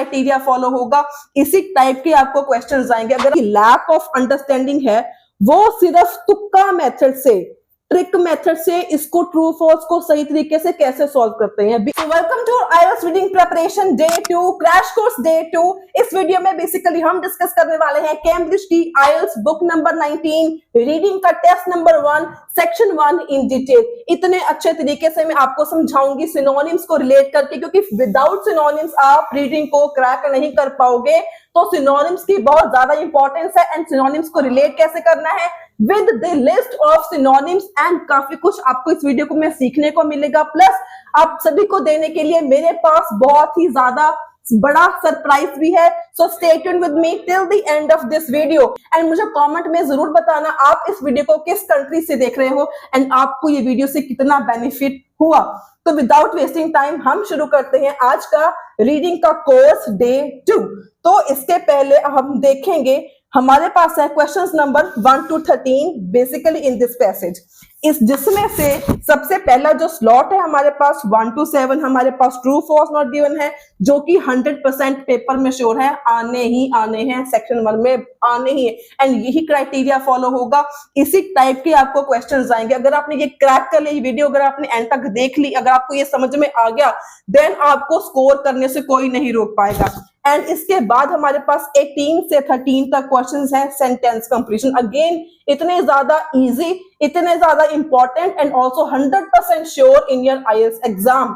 Criteria follow होगा, इसी type के आपको क्वेश्चंस आएंगे। अगर लैक ऑफ अंडरस्टैंडिंग है, वो सिर्फ तुक्का मेथड से, ट्रिक मेथड से इसको ट्रू फॉल्स को सही तरीके से कैसे सॉल्व करते हैं। Welcome to IELTS reading preparation day 2 crash course day 2। इस वीडियो में बेसिकली हम डिस्कस करने वाले हैं कैम्ब्रिज की आईएलटीएस बुक नंबर 19 रीडिंग का test number 1 section 1 in detail. इतने अच्छे तरीके से मैं आपको समझाऊंगी सिनोनिम्स को रिलेट करके, क्योंकि विदाउट सिनोनिम्स आप रीडिंग को क्रैक नहीं कर पाओगे। तो सिनोनिम्स की बहुत ज्यादा इंपॉर्टेंस है एंड सिनोनिम्स को रिलेट कैसे करना है with the list of synonyms and काफी कुछ आपको इस वीडियो को में सीखने को मिलेगा। प्लस आप सभी को देने के लिए मेरे पास बहुत ही ज्यादा बड़ा सरप्राइज भी है। So stay tuned with me till the end of this video and मुझे कमेंट में जरूर बताना आप इस वीडियो को किस कंट्री से देख रहे हो एंड आपको ये वीडियो से कितना बेनिफिट हुआ। तो विदाउट वेस्टिंग टाइम हम शुरू करते हैं आज का रीडिंग का कोर्स डे 2। तो इसके पहले हम देखेंगे हमारे पास है questions number 1 to 13 basically in this passage. इस जिसमें से सबसे पहला जो स्लॉट है हमारे पास 1 to 7 हमारे पास ट्रू फॉल्स नॉट गिवन है, जो कि 100% पेपर में श्योर है आने ही आने हैं, सेक्शन 1 में आने ही है एंड यही क्राइटेरिया फॉलो होगा, इसी टाइप के आपको क्वेश्चंस आएंगे। अगर आपने ये क्रैक कर ली वीडियो, अगर आपने एंड तक देख ली, अगर आपको ये समझ में आ गया, देन आपको स्कोर करने से कोई नहीं रोक पाएगा। एंड इसके बाद हमारे पास 18 से 13 तक क्वेश्चंस हैं सेंटेंस कंप्लीशन। अगेन इतने ज्यादा इजी, इतने ज्यादा important and also 100% sure in your IELTS exam.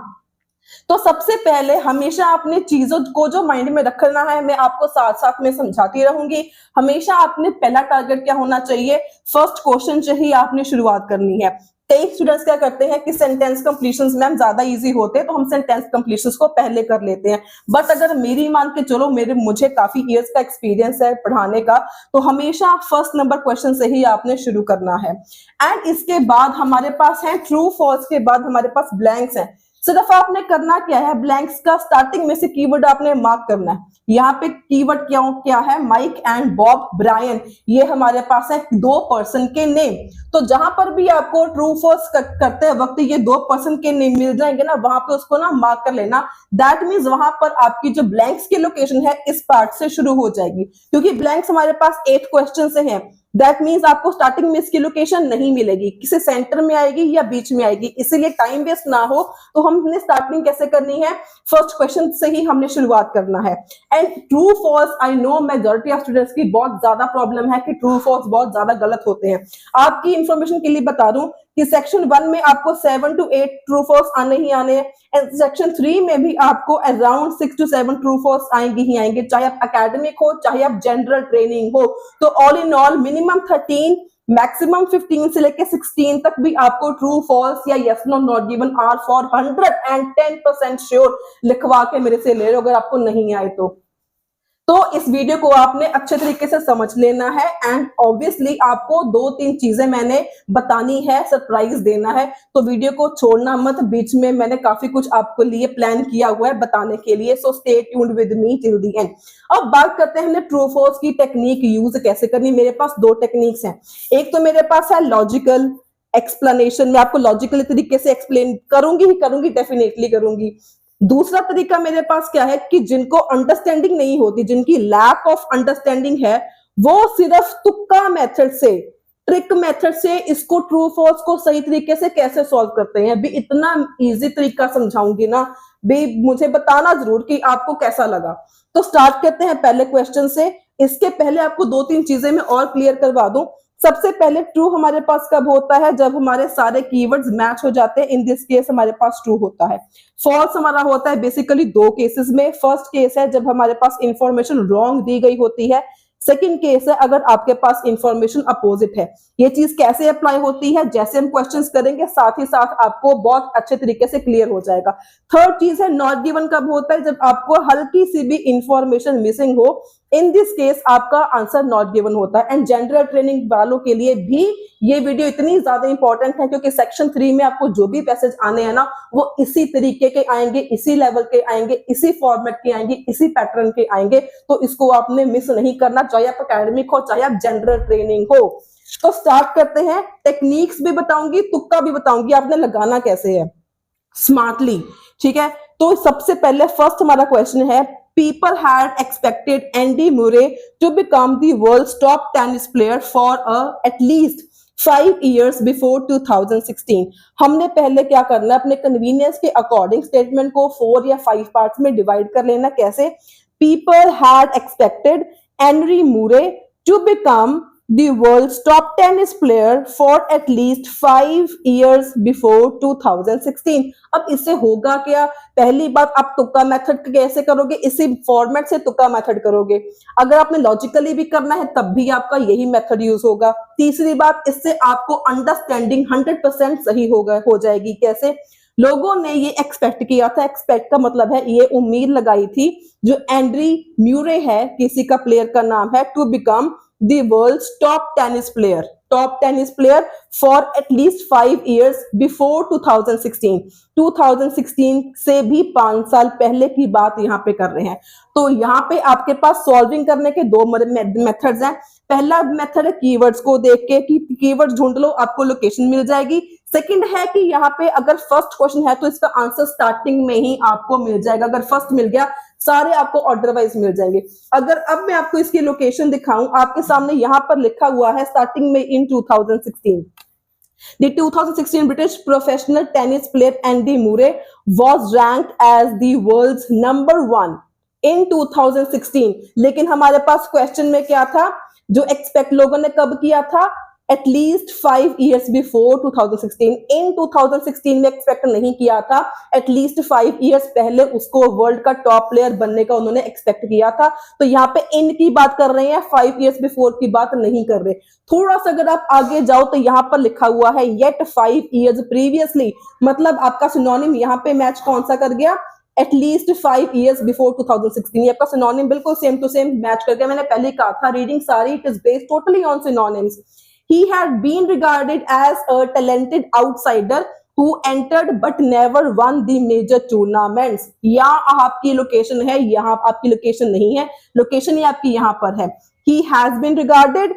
तो सबसे पहले हमेशा अपनी चीजों को जो माइंड में रखना है, मैं आपको साथ साथ में समझाती रहूंगी। हमेशा आपने पहला टारगेट क्या होना चाहिए, फर्स्ट क्वेश्चन से ही आपने शुरुआत करनी है। कई स्टूडेंट्स क्या करते हैं कि सेंटेंस कंप्लीशंस मैम ज्यादा इजी होते हैं तो हम सेंटेंस कंप्लीशंस को पहले कर लेते हैं। बट अगर मेरी मान के चलो, मुझे काफी इयर्स का एक्सपीरियंस है पढ़ाने का, तो हमेशा फर्स्ट नंबर क्वेश्चन से ही आपने शुरू करना है। एंड इसके बाद हमारे पास है ट्रू फॉल्स के बाद हमारे पास ब्लैंक्स है। सिर्फ आपने करना क्या है, ब्लैंक्स का स्टार्टिंग में से कीवर्ड आपने मार्क करना है। यहाँ पे कीवर्ड क्या है, माइक एंड बॉब ब्रायन, ये हमारे पास है 2 पर्सन के नेम। तो जहां पर भी आपको ट्रू फॉल्स करते वक्त ये 2 पर्सन के नेम मिल जाएंगे ना, वहां पे उसको ना मार्क कर लेना। दैट मीन्स वहां पर आपकी जो ब्लैंक्स की लोकेशन है इस पार्ट से शुरू हो जाएगी, क्योंकि ब्लैंक्स हमारे पास 8 क्वेश्चन से हैं। दैट मीन्स आपको स्टार्टिंग में इसकी लोकेशन नहीं मिलेगी, किसी सेंटर में आएगी या बीच में आएगी। इसीलिए टाइम वेस्ट ना हो तो हमने स्टार्टिंग कैसे करनी है, फर्स्ट क्वेश्चन से ही हमने शुरुआत करना है। And true false, I know majority of students की बहुत ज्यादा प्रॉब्लम है कि ट्रू फॉल्स बहुत ज्यादा गलत होते हैं। आपकी इंफॉर्मेशन के लिए बता दूं कि सेक्शन 1 में आपको 7 to 8 ट्रू फॉल्स आने ही आने हैं एंड सेक्शन 3 में भी आपको अराउंड 6 to 7 ट्रू फॉल्स आएंगे ही आएंगे, चाहे आप एकेडमिक हो चाहे आप जनरल ट्रेनिंग हो। तो all in all minimum 13 maximum 15 से लेके 16 तक भी आपको ट्रू फॉल्स या yes no not given are for 110% sure लिखवा के मेरे से ले लो अगर आपको नहीं आए तो इस वीडियो को आपने अच्छे तरीके से समझ लेना है। एंड ऑब्वियसली आपको 2-3 चीजें मैंने बतानी है, सरप्राइज देना है, तो वीडियो को छोड़ना मत। बीच में मैंने काफी कुछ आपको लिए प्लान किया हुआ है बताने के लिए, so stay tuned with me till the end. अब बात करते हैं हमने ट्रू फॉल्स की टेक्निक यूज कैसे करनी। मेरे पास 2 टेक्निक्स हैं। एक तो मेरे पास है लॉजिकल एक्सप्लेनेशन, मैं आपको लॉजिकल तरीके से एक्सप्लेन करूंगी, डेफिनेटली करूंगी। दूसरा तरीका मेरे पास क्या है कि जिनको अंडरस्टैंडिंग नहीं होती, जिनकी लैक ऑफ अंडरस्टैंडिंग है, वो सिर्फ तुक्का मेथड से, ट्रिक मेथड से इसको ट्रू फॉल्स को सही तरीके से कैसे सॉल्व करते हैं। भी इतना इजी तरीका समझाऊंगी ना, भी मुझे बताना जरूर कि आपको कैसा लगा। तो स्टार्ट करते हैं पहले क्वेश्चन से। इसके पहले आपको 2-3 चीजें मैं और क्लियर करवा दूं। सबसे पहले ट्रू हमारे पास कब होता है, जब हमारे सारे कीवर्ड्स मैच हो जाते हैं। इन दिस केस हमारे पास ट्रू होता है। फॉल्स हमारा होता है बेसिकली 2 केसेस में। फर्स्ट केस है जब हमारे पास इंफॉर्मेशन रॉन्ग दी गई होती है। सेकंड केस है अगर आपके पास इंफॉर्मेशन अपोजिट है। ये चीज कैसे अप्लाई होती है, जैसे हम क्वेश्चंस करेंगे साथ ही साथ आपको बहुत अच्छे तरीके से क्लियर हो जाएगा। थर्ड चीज है नॉट गिवन कब होता है, जब आपको हल्की सी भी इंफॉर्मेशन मिसिंग हो। इन दिस केस आपका आंसर नॉट गिवन होता है। एंड जनरल ट्रेनिंग वालों के लिए भी ये वीडियो इतनी ज्यादा इंपॉर्टेंट है क्योंकि सेक्शन 3 में आपको जो भी पैसेज आने हैं ना, वो इसी तरीके के आएंगे, इसी लेवल के आएंगे, इसी फॉर्मेट के आएंगे, इसी पैटर्न के आएंगे। तो इसको आपने मिस नहीं करना, चाहे आप एकेडमिक हो चाहे आप जनरल ट्रेनिंग हो। तो स्टार्ट करते हैं। टेक्निक्स भी बताऊंगी, तुक्का भी बताऊंगी, आपने लगाना कैसे है स्मार्टली, ठीक है। तो सबसे पहले फर्स्ट हमारा क्वेश्चन है people had expected Andy Murray to become the world's top tennis player for at least 5 years before 2016. हमने पहले क्या करना है, अपने कन्वीनियंस के अकॉर्डिंग स्टेटमेंट को 4 या 5 पार्ट्स में डिवाइड कर लेना. कैसे? People had expected Andy Murray to become the world's top tennis player for at least 5 years before 2016. अब इससे होगा क्या? पहली बात, आप तुक्का मेथड कैसे करोगे? इसी फॉर्मेट से तुक्का मेथड करोगे. अगर आपने लॉजिकली भी करना है तब भी आपका यही मेथड यूज होगा. तीसरी बात, इससे आपको अंडरस्टैंडिंग 100% सही हो जाएगी. कैसे? लोगों ने ये एक्सपेक्ट किया था, एक्सपेक्ट का मतलब है ये उम्मीद लगाई थी, जो एंड्री म्यूरे है, किसी का प्लेयर का नाम है, to become the world's top tennis player for at least 5 years before 2016. 2016 से भी 5 साल पहले की बात यहाँ पे कर रहे हैं. तो यहाँ पे आपके पास सॉल्विंग करने के 2 मेथड्स हैं. पहला मेथड है कीवर्ड्स को देख के कि कीवर्ड्स ढूंढ लो, आपको लोकेशन मिल जाएगी. सेकंड है कि यहाँ पे अगर फर्स्ट क्वेश्चन है तो इसका आंसर स्टार्टिंग में ही आपको मिल जाएगा. अगर फर्स्ट मिल गया, सारे आपको ऑर्डर वाइज मिल जाएंगे. अगर अब मैं आपको इसकी लोकेशन दिखाऊं, आपके सामने यहां पर लिखा हुआ है स्टार्टिंग में इन 2016. The 2016 British professional tennis player Andy Murray was ranked as the world's number 1 in 2016. लेकिन हमारे पास क्वेश्चन में क्या था? जो एक्सपेक्ट लोगों ने कब किया था? At least 5 years before 2016. In 2016 में एक्सपेक्ट नहीं किया था. At least 5 years पहले उसको वर्ल्ड का टॉप प्लेयर बनने का उन्होंने एक्सपेक्ट किया था. तो यहाँ पे इन की बात कर रहे हैं, 5 years before की बात नहीं कर रहे. थोड़ा सा अगर आप आगे जाओ तो यहाँ पर लिखा हुआ है yet 5 years previously. मतलब आपका सिनोनिम यहाँ पे मैच कौन सा कर गया? At least 5 years before 2016. ये आपका सिनोनिम बिल्कुल सेम टू सेम मैच कर गया. मैंने पहले कहा था, रीडिंग सारी it is based totally on synonyms. He had been regarded as a talented outsider who entered but never won the major tournaments. यहाँ आपकी लोकेशन है, यहाँ आपकी लोकेशन नहीं है, लोकेशन ही आपकी यहाँ पर है. He has been regarded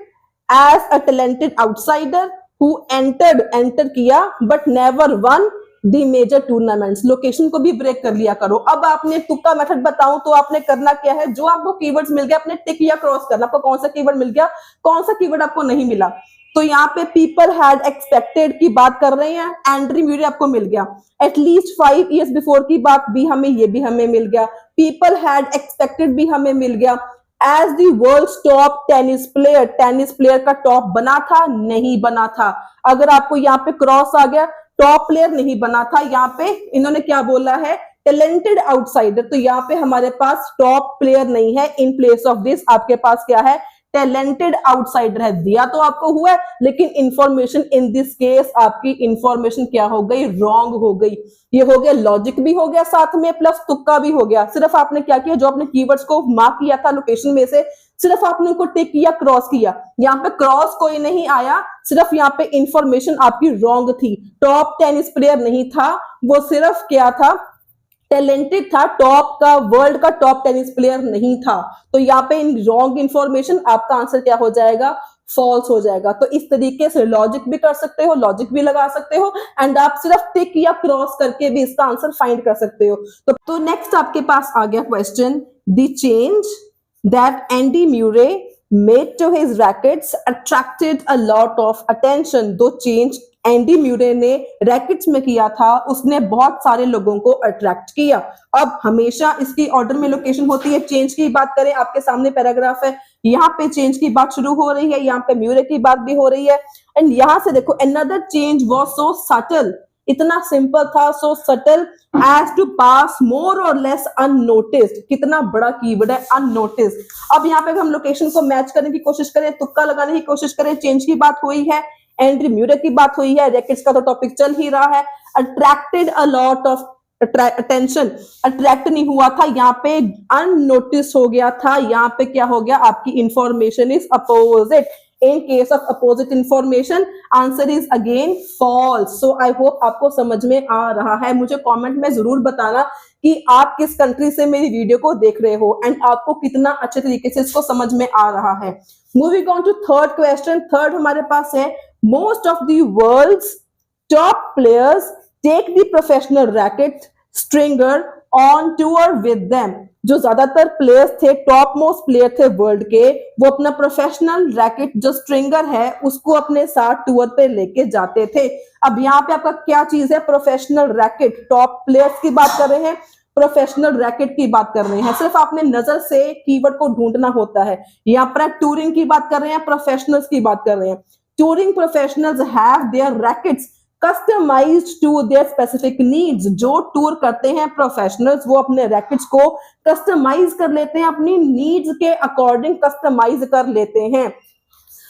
as a talented outsider who enter किया but never won the major tournaments. Location को भी ब्रेक कर लिया करो. अब आपने तुक्का मेथड बताऊं तो आपने करना क्या है? जो आपको कीवर्ड्स मिल गया, अपने टिक या क्रॉस करना. आपको कौन सा कीवर्ड मिल गया, कौन सा कीवर्ड आपको नहीं मिला. तो यहाँ पे पीपल हैड एक्सपेक्टेड की बात कर रहे हैं, एंड्री म्यूरे आपको मिल गया. एटलीस्ट 5 years बिफोर की बात भी हमें, ये भी हमें मिल गया. पीपल हैड एक्सपेक्टेड भी हमें मिल गया. As the world's top tennis player का टॉप बना था, नहीं बना था. अगर आपको यहाँ पे क्रॉस आ गया, टॉप प्लेयर नहीं बना था. यहाँ पे इन्होंने क्या बोला है? Talented outsider. तो यहाँ पे हमारे पास टॉप प्लेयर नहीं है. इन प्लेस ऑफ दिस आपके पास क्या है? टैलेंटेड आउटसाइडर है. दिया तो आपको हुआ है, लेकिन इंफॉर्मेशन इन दिस केस आपकी इंफॉर्मेशन क्या हो गई? रॉन्ग हो गई. ये हो गया, लॉजिक भी हो गया साथ में, प्लस तुक्का भी हो गया. सिर्फ आपने क्या किया, जो आपने कीवर्ड्स को मार्क किया था लोकेशन में से, सिर्फ आपने उनको टिक किया, क्रॉस किया. यहाँ पे क्रॉस कोई नहीं आया, सिर्फ यहाँ पे इंफॉर्मेशन आपकी रॉन्ग थी. टॉप टेनिस प्लेयर नहीं था, वो सिर्फ क्या था? टैलेंटेड था. टॉप का, वर्ल्ड का टॉप टेनिस प्लेयर नहीं था. तो यहाँ पे इन रॉन्ग इंफॉर्मेशन, आपका आंसर क्या हो जाएगा? फॉल्स हो जाएगा. तो इस तरीके से लॉजिक भी कर सकते हो, लॉजिक भी लगा सकते हो, एंड आप सिर्फ टिक या क्रॉस करके भी इसका आंसर फाइंड कर सकते हो. तो नेक्स्ट आपके पास आ गया question, the change that Andy Murray made to his rackets attracted a lot of attention. दो चेंज एंडी म्यूरे ने रैकेट्स में किया था, उसने बहुत सारे लोगों को अट्रैक्ट किया. अब हमेशा इसकी ऑर्डर में लोकेशन होती है. चेंज की बात करें, आपके सामने पैराग्राफ है, यहाँ पे चेंज की बात शुरू हो रही है, यहाँ पे म्यूरे की बात भी हो रही है. एंड यहाँ से देखो, another change was so subtle. इतना सिंपल था, सो सटल एज टू पास मोर और लेस अननोटिस्ड. कितना बड़ा कीवर्ड है, अननोटिस्ड. अब यहाँ पे हम लोकेशन को मैच करने की कोशिश करें, तुक्का लगाने की कोशिश करें. चेंज की बात हुई है, एंड्री म्यूरे की बात हुई है, रैकेट्स का तो टॉपिक चल ही रहा है. Attracted a lot of attention, attract नहीं हुआ था, यहाँ पे अननोटिस हो गया था. यहाँ पे क्या हो गया? आपकी information is opposite. In case of opposite information, answer is again false. So I hope आपको समझ में आ रहा है. मुझे कमेंट में जरूर बताना कि आप किस कंट्री से मेरी वीडियो को देख रहे हो एंड आपको कितना अच्छे तरीके से इसको समझ में आ रहा है. Moving on to third question. Third हमारे पास है, most of the world's top players take the professional racket stringer on tour with them. जो ज्यादातर प्लेयर्स थे, टॉप मोस्ट प्लेयर थे वर्ल्ड के, वो अपना प्रोफेशनल रैकेट जो स्ट्रिंगर है उसको अपने साथ टूर पे लेके जाते थे। अब यहाँ पे आपका क्या चीज है, प्रोफेशनल रैकेट, टॉप प्लेयर्स की बात कर रहे हैं, प्रोफेशनल रैकेट की बात कर रहे हैं। सिर्फ आपने नजर से कीवर्ड को ढूंढना होता है। यहाँ पर टूरिंग की बात कर रहे हैं, प्रोफेशनल्स की बात कर रहे हैं। Touring professionals have their rackets customized to their specific needs. जो टूर करते हैं प्रोफेशनल्स वो अपने रैकेट्स को कस्टमाइज कर लेते हैं, अपनी नीड्स के अकॉर्डिंग कस्टमाइज कर लेते हैं।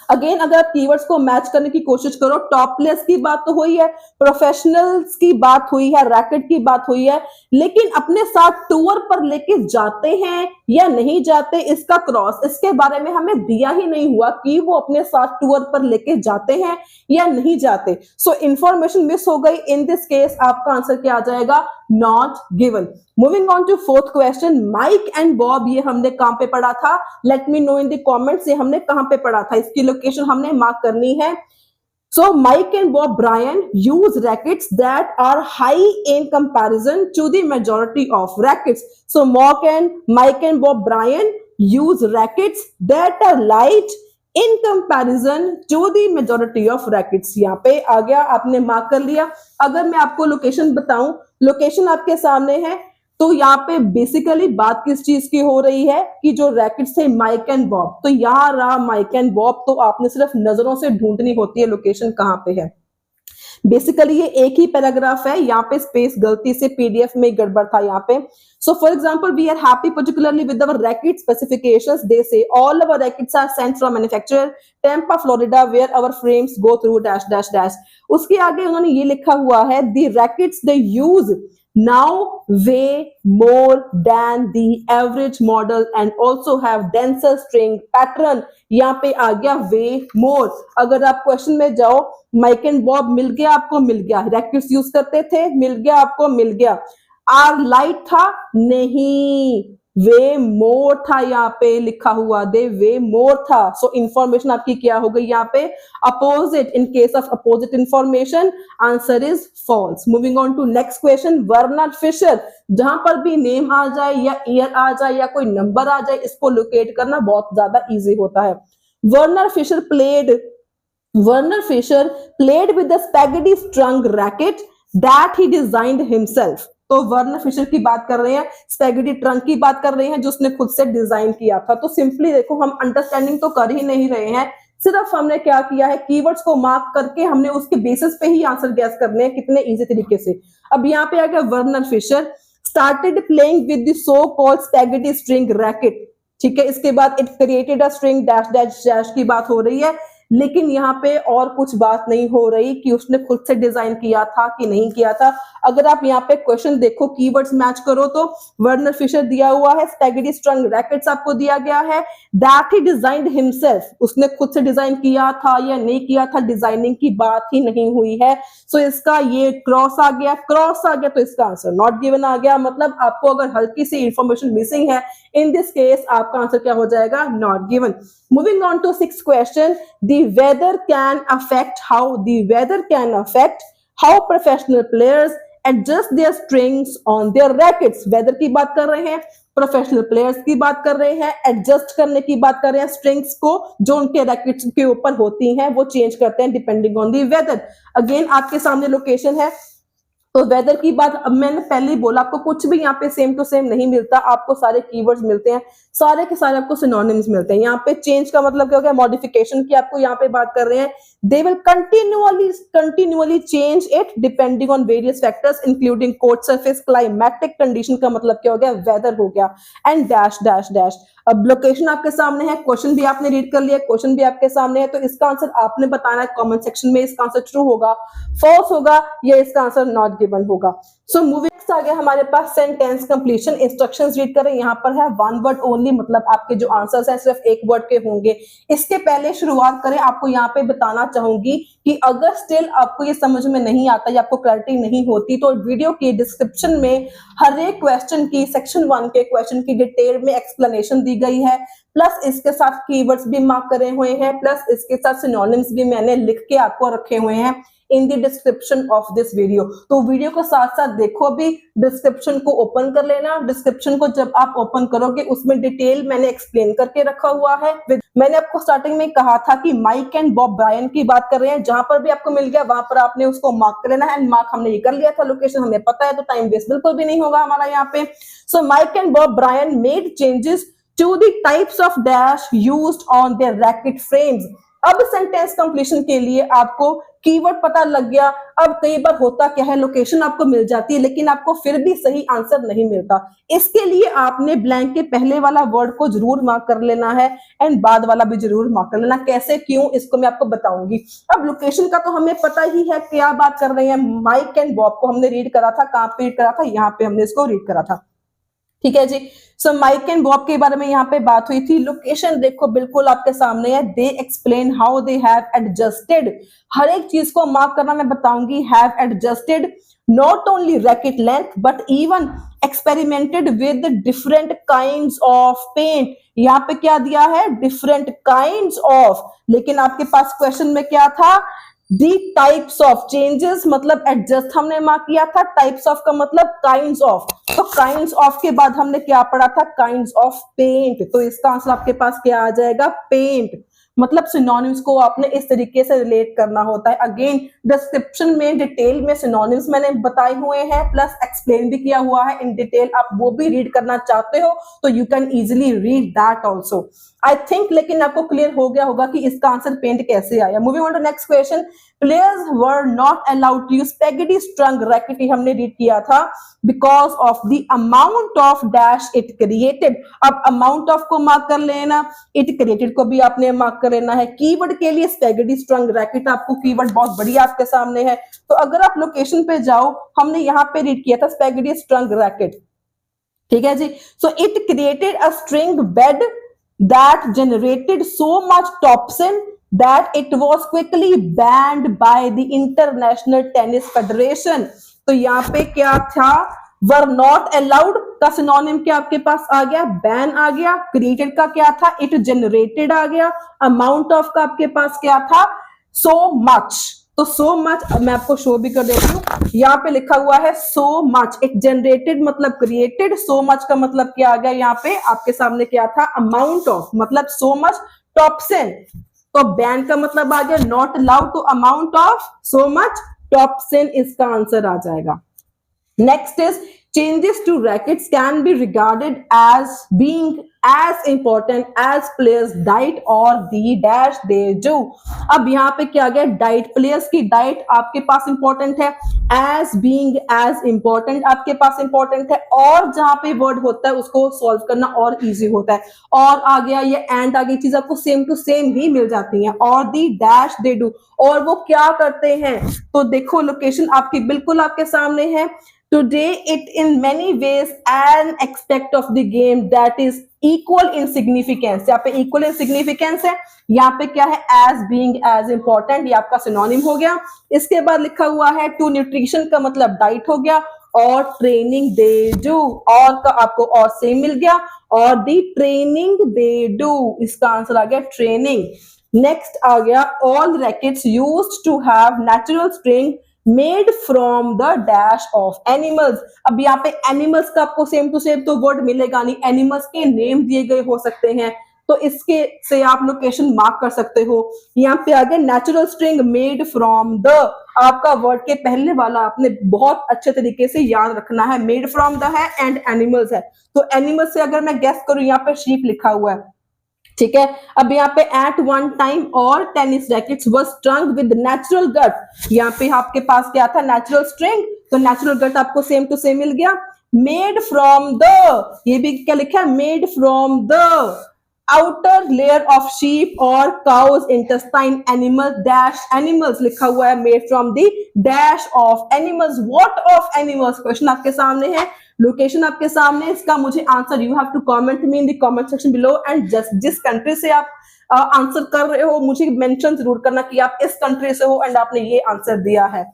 अगेन अगर आप कीवर्ड्स को मैच करने की कोशिश करो, टॉप प्लेयर्स की बात तो हुई है, प्रोफेशनल्स की बात हुई है, रैकेट की बात हुई है, लेकिन अपने साथ टूर पर लेके जाते हैं या नहीं जाते, इसका क्रॉस, इसके बारे में हमें दिया ही नहीं हुआ कि वो अपने साथ टूर पर लेके जाते हैं या नहीं जाते। सो इंफॉर्मेशन मिस हो गई। इन दिस केस आपका आंसर क्या आ जाएगा, not given. Moving on to fourth question, Mike and Bob, ये हमने कहां पे पढ़ा था, let me know in the comments, ये हमने कहां पे पढ़ा था, इसकी लोकेशन हमने मार्क करनी है। So Mike and Bob Bryan use rackets that are high in comparison to the majority of rackets. So Mike and Bob Bryan use rackets that are light in comparison to the majority of rackets. यहाँ पे आ गया, आपने mark कर लिया। अगर मैं आपको लोकेशन बताऊं, लोकेशन आपके सामने है, तो यहाँ पे बेसिकली बात किस चीज की हो रही है कि जो रैकेट्स थे माइक एंड बॉब, तो यहाँ रहा माइक एंड बॉब, तो आपने सिर्फ नजरों से ढूंढनी होती है लोकेशन कहाँ पे है। बेसिकली ये एक ही पैराग्राफ है, यहाँ पे स्पेस गलती से पीडीएफ में गड़बड़ था यहाँ पे। So for example, we are happy particularly with our racket specifications. They say all our rackets are sent from manufacturer Tampa Florida where our frames go through dash dash dash. उसके आगे उन्होंने ये लिखा हुआ है, the rackets they use now weigh more than the average model and also have denser string pattern। यहाँ पे आ गया weigh more। अगर आप क्वेश्चन में जाओ, माइक एंड बॉब मिल गया आपको, मिल गया, रैकेट्स यूज करते थे, मिल गया आपको, मिल गया। आर लाइट था, नहीं, वे मोर था, यहाँ पे लिखा हुआ, दे वे मोर था। सो इंफॉर्मेशन आपकी क्या हो गई यहाँ पे, opposite. In case of opposite information answer is false. Moving on to next question, Werner Fischer. जहां पर भी नेम आ जाए या ईयर आ जाए या कोई नंबर आ जाए, इसको लोकेट करना बहुत ज्यादा इजी होता है। Werner Fischer played with the spaghetti strung racket that he designed himself। तो वर्नर फिशर की बात कर रहे हैं, स्पैगेटी ट्रंक की बात कर रहे हैं, जो उसने खुद से डिजाइन किया था। तो सिंपली देखो, हम अंडरस्टैंडिंग तो कर ही नहीं रहे हैं, सिर्फ हमने क्या किया है, कीवर्ड्स को मार्क करके हमने उसके बेसिस पे ही आंसर गैस करने हैं, कितने इजी तरीके से। अब यहाँ पे आ गया, Werner Fischer started playing with the so called spaghetti string racket. ठीक है, इसके बाद it created a string dash dash dash की बात हो रही है, लेकिन यहाँ पे और कुछ बात नहीं हो रही कि उसने खुद से डिजाइन किया था कि नहीं किया था। अगर आप यहाँ पे क्वेश्चन देखो, कीवर्ड्स मैच करो, तो वर्नर फिशर दिया हुआ है, स्पैगेटी स्ट्रंग रैकेट्स आपको दिया गया है, दैट ही डिजाइन्ड हिमसेल्फ, उसने खुद से डिजाइन किया था या नहीं किया था, डिजाइनिंग की बात ही नहीं हुई है। सो इसका ये क्रॉस आ गया, तो इसका आंसर नॉट गिवन आ गया। मतलब आपको अगर हल्की सी इंफॉर्मेशन मिसिंग है, इन दिस केस आपका आंसर क्या हो जाएगा, not given. Moving on to sixth question, the weather can affect how professional players adjust their strings on their rackets। weather की बात कर रहे हैं, प्रोफेशनल प्लेयर्स की बात कर रहे हैं, एडजस्ट करने की बात कर रहे हैं, स्ट्रिंग्स को जो उनके रैकेट्स के ऊपर होती हैं वो चेंज करते हैं depending on the weather. Again आपके सामने लोकेशन है, तो वेदर की बात, अब मैंने पहले ही बोला, आपको कुछ भी यहाँ पे सेम टू सेम नहीं मिलता, आपको सारे कीवर्ड्स मिलते हैं, सारे के सारे आपको सिनोनिम्स मिलते हैं। यहाँ पे चेंज का मतलब क्या हो गया, मॉडिफिकेशन की आपको यहाँ पे बात कर रहे हैं। They will continuously change it depending on various factors including court surface, climatic condition का मतलब क्या हो गया, वेदर हो गया, एंड डैश डैश डैश। अब लोकेशन आपके सामने है, क्वेश्चन भी आपने रीड कर लिया, क्वेश्चन भी आपके सामने है, तो इसका आंसर आपने बताना है कमेंट सेक्शन में, इसका आंसर ट्रू होगा, फॉल्स होगा, या इसका आंसर नॉट गिवन होगा। सो मूविंग आ गया हमारे पास सेंटेंस कंप्लीशन। इंस्ट्रक्शंस रीड करें, यहाँ पर है वन वर्ड ओनली, मतलब आपके जो आंसर्स हैं सिर्फ एक वर्ड के होंगे। इसके पहले शुरुआत करें, आपको यहाँ पे बताना चाहूंगी कि अगर स्टिल आपको ये समझ में नहीं आता या आपको क्लैरिटी नहीं होती, तो वीडियो के डिस्क्रिप्शन में हर एक क्वेश्चन की, सेक्शन 1 के क्वेश्चन की डिटेल में एक्सप्लेनेशन दी गई है, प्लस इसके साथ कीवर्ड्स भी मार्क करे हुए हैं, प्लस इसके साथ सिनोनिम्स भी मैंने लिख के आपको रखे हुए हैं। इन the description of this video. तो वीडियो को साथ साथ देखो, अभी डिस्क्रिप्शन को ओपन कर लेना। डिस्क्रिप्शन को जब आप ओपन करोगे उसमें डिटेल मैंने एक्सप्लेन करके रखा हुआ है। मैंने आपको स्टार्टिंग में कहा था कि माइक एंड बॉब ब्रायन की बात कर रहे हैं, जहां पर भी आपको मिल गया वहां पर आपने उसको मार्क कर लेना है। एंड मार्क हमने ये कर लिया था, लोकेशन हमें पता है, तो टाइम वेस्ट बिल्कुल भी नहीं होगा हमारा यहाँ पे। So Mike and Bob Bryan made changes to the types of dash used on their racket frames। अब सेंटेंस कंप्लीशन के लिए आपको कीवर्ड पता लग गया। अब कई बार होता क्या है, लोकेशन आपको मिल जाती है लेकिन आपको फिर भी सही आंसर नहीं मिलता। इसके लिए आपने ब्लैंक के पहले वाला वर्ड को जरूर मार्क कर लेना है एंड बाद वाला भी जरूर मार्क कर लेना। कैसे, क्यों, इसको मैं आपको बताऊंगी। अब लोकेशन का तो हमें पता ही है, क्या बात कर रहे हैं। माइक एंड बॉब को हमने रीड करा था, कहां पे रीड करा था, यहाँ पे हमने इसको रीड करा था। ठीक है जी। सो माइक एंड बॉब के बारे में यहाँ पे बात हुई थी। लोकेशन देखो बिल्कुल आपके सामने है। They explain how they have adjusted, हर एक चीज को मार्क करना मैं बताऊंगी। Have adjusted not only racket length but even experimented with different kinds of paint. यहाँ पे क्या दिया है, डिफरेंट काइंड्स ऑफ, लेकिन आपके पास क्वेश्चन में क्या था, दी टाइप्स ऑफ चेंजेस, मतलब एडजस्ट हमने मार्क किया था, टाइप्स ऑफ का मतलब काइंड्स ऑफ। तो काइंड्स ऑफ के बाद हमने क्या पढ़ा था, काइंड्स ऑफ पेंट। तो इसका आंसर आपके पास क्या आ जाएगा, पेंट। मतलब सिनोनिम्स को आपने इस तरीके से रिलेट करना होता है। अगेन डिस्क्रिप्शन में डिटेल में सिनोनिम्स मैंने बताए हुए हैं, प्लस एक्सप्लेन भी किया हुआ है इन डिटेल। आप वो भी रीड करना चाहते हो तो you can easily read that also, I think. लेकिन आपको क्लियर हो गया होगा कि इसका आंसर पेंट कैसे आया। Moving on to next question. Players were not allowed to use spaghetti strung racket, हमने रीड किया था, because of the amount of dash it created. अब अमाउंट ऑफ को मार्क कर लेना, इट क्रिएटेड को भी आपने मार्क कर लेना है। कीवर्ड के लिए स्पेगेटी स्ट्रंग रैकेट, आपको कीवर्ड बहुत बढ़िया आपके सामने है। तो अगर आप लोकेशन पे जाओ, हमने यहाँ पे रीड किया था स्पेगेटी स्ट्रंग रैकेट। ठीक है जी। So it created a string bed that generated so much toxin that it was quickly banned by the International Tennis Federation। तो यहाँ पे क्या था, were not allowed का सिनोनिम क्या आपके पास आ गया, बैन आ गया। क्रिएटेड का क्या था, इट जनरेटेड आ गया। अमाउंट ऑफ का आपके पास क्या था, so much। तो सो मच मैं आपको शो भी कर देती हूँ, यहाँ पे लिखा हुआ है सो मच। इट जनरेटेड मतलब क्रिएटेड, सो मच का मतलब क्या आ गया, यहाँ पे आपके सामने क्या था, अमाउंट ऑफ, मतलब सो मच टॉक्सिन। तो बैन का मतलब आ गया नॉट अलाउड, तो amount of so much toxin इसका आंसर आ जाएगा। Next is changes to rackets can be regarded as being as important as players diet or the dash they do। अब यहाँ पे क्या गया, डाइट, प्लेयर्स की डाइट आपके पास इंपॉर्टेंट है, as being as important आपके पास इंपॉर्टेंट है, और जहां पे वर्ड होता है उसको सॉल्व करना और इजी होता है। और आ गया ये एंड आ गई, चीज आपको सेम टू सेम ही मिल जाती है। और दी डैश दे डू, और वो क्या करते हैं। तो देखो लोकेशन आपकी बिल्कुल आपके सामने है। Today it in many ways an aspect of the game that is equal in significance। यहाँ पे equal in significance है, यहाँ पे क्या है, as being as important, ये आपका सिनोनिम हो गया। इसके बाद लिखा हुआ है to nutrition का मतलब डाइट हो गया, और ट्रेनिंग दे डू, और का आपको और सेम मिल गया, और दी ट्रेनिंग दे डू इसका आंसर आ गया ट्रेनिंग। नेक्स्ट आ गया all rackets used to have natural string made from the dash of animals. अब यहाँ पे एनिमल्स का आपको सेम टू सेम तो वर्ड मिलेगा नहीं, एनिमल्स के नेम दिए गए हो सकते हैं, तो इसके से आप लोकेशन मार्क कर सकते हो। यहाँ पे आगे natural string made from the, आपका वर्ड के पहले वाला आपने बहुत अच्छे तरीके से याद रखना है, मेड फ्रॉम द है एंड एनिमल्स है। तो एनिमल्स से अगर मैं गेस करूं, यहाँ पे शीप लिखा हुआ है, ठीक है। अब यहाँ पे एट वन टाइम और tennis rackets were strung with natural gut, यहाँ पे आपके पास क्या था, नेचुरल स्ट्रिंग, तो नेचुरल गट आपको सेम टू सेम मिल गया। मेड फ्रॉम द, ये भी क्या लिखा है, made from the outer layer of sheep और cows intestine animal dash animals लिखा हुआ है, made from the dash of animals. What of animals question आपके सामने है, लोकेशन आपके सामने, इसका मुझे answer you have to comment me in the comment section below, and just जिस कंट्री से आप आंसर कर रहे हो मुझे मेंशन जरूर करना कि आप इस कंट्री से हो एंड आपने ये आंसर दिया है।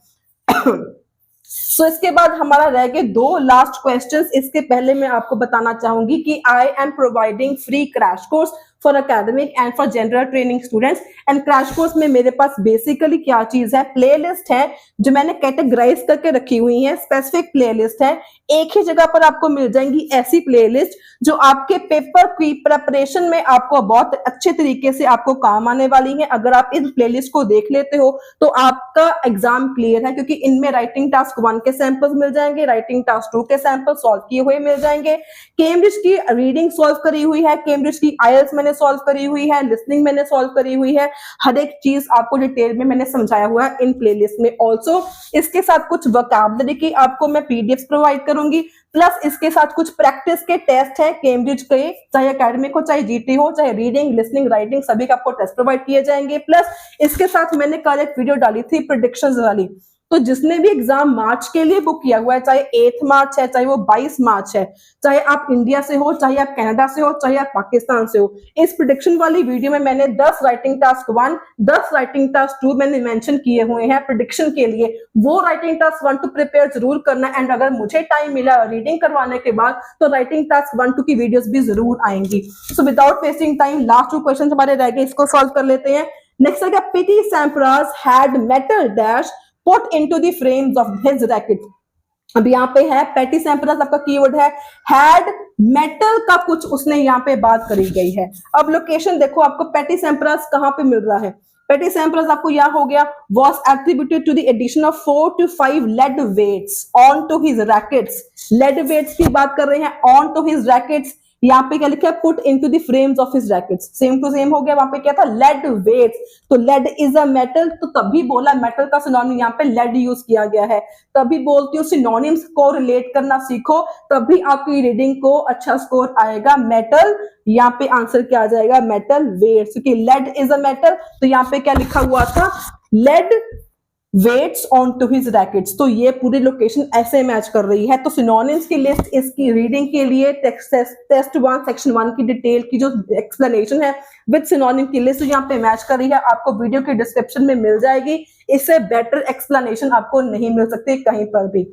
सो इसके बाद हमारा रह गए दो लास्ट क्वेश्चंस। इसके पहले मैं आपको बताना चाहूंगी कि I am providing free crash course for academic and for general training students. And crash course में मेरे पास बेसिकली क्या चीज है, प्लेलिस्ट है जो मैंने कैटेगराइज करके रखी हुई है, स्पेसिफिक प्लेलिस्ट है। एक ही जगह पर आपको मिल जाएंगी ऐसी प्लेलिस्ट जो आपके पेपर की प्रिपरेशन में आपको बहुत अच्छे तरीके से आपको काम आने वाली है। अगर आप इन प्लेलिस्ट को देख लेते हो तो आपका एग्जाम क्लियर है, क्योंकि इनमें राइटिंग टास्क 1 के सैंपल्स मिल जाएंगे, राइटिंग टास्क 2 के सैंपल सॉल्व किए हुए मिल जाएंगे, केम्ब्रिज की रीडिंग सॉल्व करी हुई है, केम्ब्रिज की आईएलटीएस मैंने सॉल्व करी हुई है, लिसनिंग मैंने सॉल्व करी हुई है। हर एक चीज आपको डिटेल में मैंने समझाया हुआ है इन प्लेलिस्ट में। ऑल्सो इसके साथ कुछ वोकैबुलरी की आपको मैं पीडीएफ प्रोवाइड करूंगी, प्लस इसके साथ कुछ प्रैक्टिस के टेस्ट है केम्ब्रिज के, चाहे एकेडमिक हो, चाहे जीटी हो, चाहे रीडिंग, लिसनिंग, राइटिंग, सभी का आपको टेस्ट प्रोवाइड किए जाएंगे। प्लस इसके साथ मैंने कल एक वीडियो डाली थी प्रेडिक्शंस वाली, तो जिसने भी एग्जाम मार्च के लिए बुक किया हुआ है, चाहे 8 मार्च है, चाहे वो 22 मार्च है, चाहे आप इंडिया से हो, चाहे आप कनाडा से हो, चाहे आप पाकिस्तान से हो, इस प्रेडिक्शन वाली वीडियो में मैंने 10 राइटिंग टास्क 1, 10 राइटिंग टास्क 2 मैंने मेंशन किए हुए हैं प्रेडिक्शन के लिए। वो राइटिंग टास्क 1 2 प्रिपेयर जरूर करना, एंड अगर मुझे टाइम मिला रीडिंग करवाने के बाद तो राइटिंग टास्क 1 2 की वीडियोस भी जरूर आएंगी। So without wasting time last 2 question हमारे रह गए, इसको सॉल्व कर लेते हैं। नेक्स्ट है Pete Sampras had metal dash put into the frames of his racket। अब यहाँ पे है पेटी सैम्परस, आपका कीवर्ड है हैड, मेटल का कुछ उसने यहाँ पे बात करी गई है। अब लोकेशन देखो, आपको पेटी सैम्परस कहाँ पे मिल रहा है। पेटी सैम्परस आपको यहाँ हो गया, was attributed to the addition of 4 to 5 lead weights onto his rackets। lead weights की बात कर रहे हैं, onto his rackets। यहाँ पे क्या लिखा है, put into the frames of his rackets, same to same हो गया। वहां पे क्या था, लेड वेट्स, तो लेड इज अ मेटल, तो तभी बोला मेटल का सिनोनिम यहाँ पे लेड यूज किया गया है। तभी बोलती हूँ सिनोनिम्स को रिलेट करना सीखो, तभी आपकी रीडिंग को अच्छा स्कोर आएगा। मेटल, यहाँ पे आंसर क्या आ जाएगा, मेटल वेट्स, क्योंकि लेड इज अ मेटल, तो यहाँ पे क्या लिखा हुआ था, lead weights on to his rackets. तो ये पूरी लोकेशन ऐसे मैच कर रही है। तो सिनोनिम्स की लिस्ट इसकी रीडिंग के लिए टेस्ट 1 सेक्शन 1 की डिटेल की जो एक्सप्लेनेशन है विद सिनोनिम की लिस्ट यहाँ पे मैच कर रही है, आपको वीडियो के डिस्क्रिप्शन में मिल जाएगी। इससे बेटर एक्सप्लेनेशन आपको नहीं मिल सकती कहीं पर भी।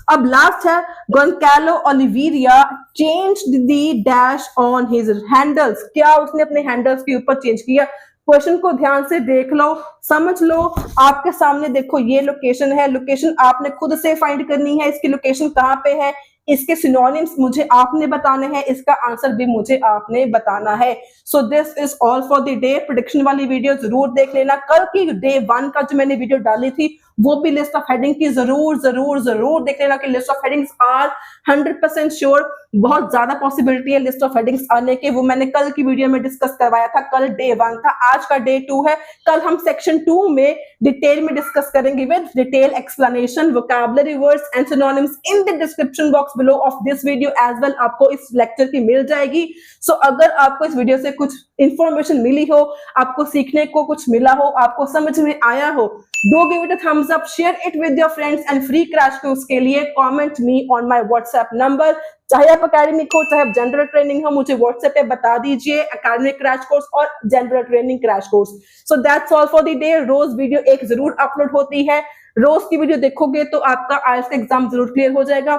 अब लास्ट है, Goncalo Oliveira changed the dash on his handles. क्या उसने अपने हैंडल्स के ऊपर चेंज किया। क्वेश्चन को ध्यान से देख लो, समझ लो। आपके सामने देखो ये लोकेशन है, लोकेशन आपने खुद से फाइंड करनी है, इसकी लोकेशन कहाँ पे है, इसके सिनोनिम्स मुझे आपने बताने हैं, इसका आंसर भी मुझे आपने बताना है। So this is all for the day. Prediction वाली वीडियो जरूर देख लेना। कल की डे 1 का जो मैंने वीडियो डाली थी वो भी लिस्ट ऑफ हेडिंग की जरूर जरूर जरूर देख लेना कि list of headings are 100% sure. बहुत ज्यादा पॉसिबिलिटी है लिस्ट ऑफ हेडिंग्स आने के, वो मैंने कल की वीडियो में डिस्कस करवाया था। कल डे 1 था, आज का डे 2 है। कल हम सेक्शन 2 में डिटेल में डिस्कस करेंगे with detail explanation, vocabulary words and synonyms in the description box below of this video as well, आपको इस लेक्चर की मिल जाएगी। सो अगर आपको इस वीडियो से कुछ इंफॉर्मेशन मिली हो, आपको सीखने को कुछ मिला हो, आपको समझ में आया हो, do give it a thumbs up, share it with your friends and free crash course के लिए comment me on my WhatsApp number. चाहे आप एकेडमिक हो, चाहे आप जनरल ट्रेनिंग हो, मुझे व्हाट्सएप पे बता दीजिए एकेडमिक क्रैश कोर्स और general training crash course. So that's all for the day. रोज वीडियो एक जरूर अपलोड होती है, रोज की वीडियो देखोगे तो आपका आईएलटीएस एग्जाम जरूर क्लियर हो जाएगा।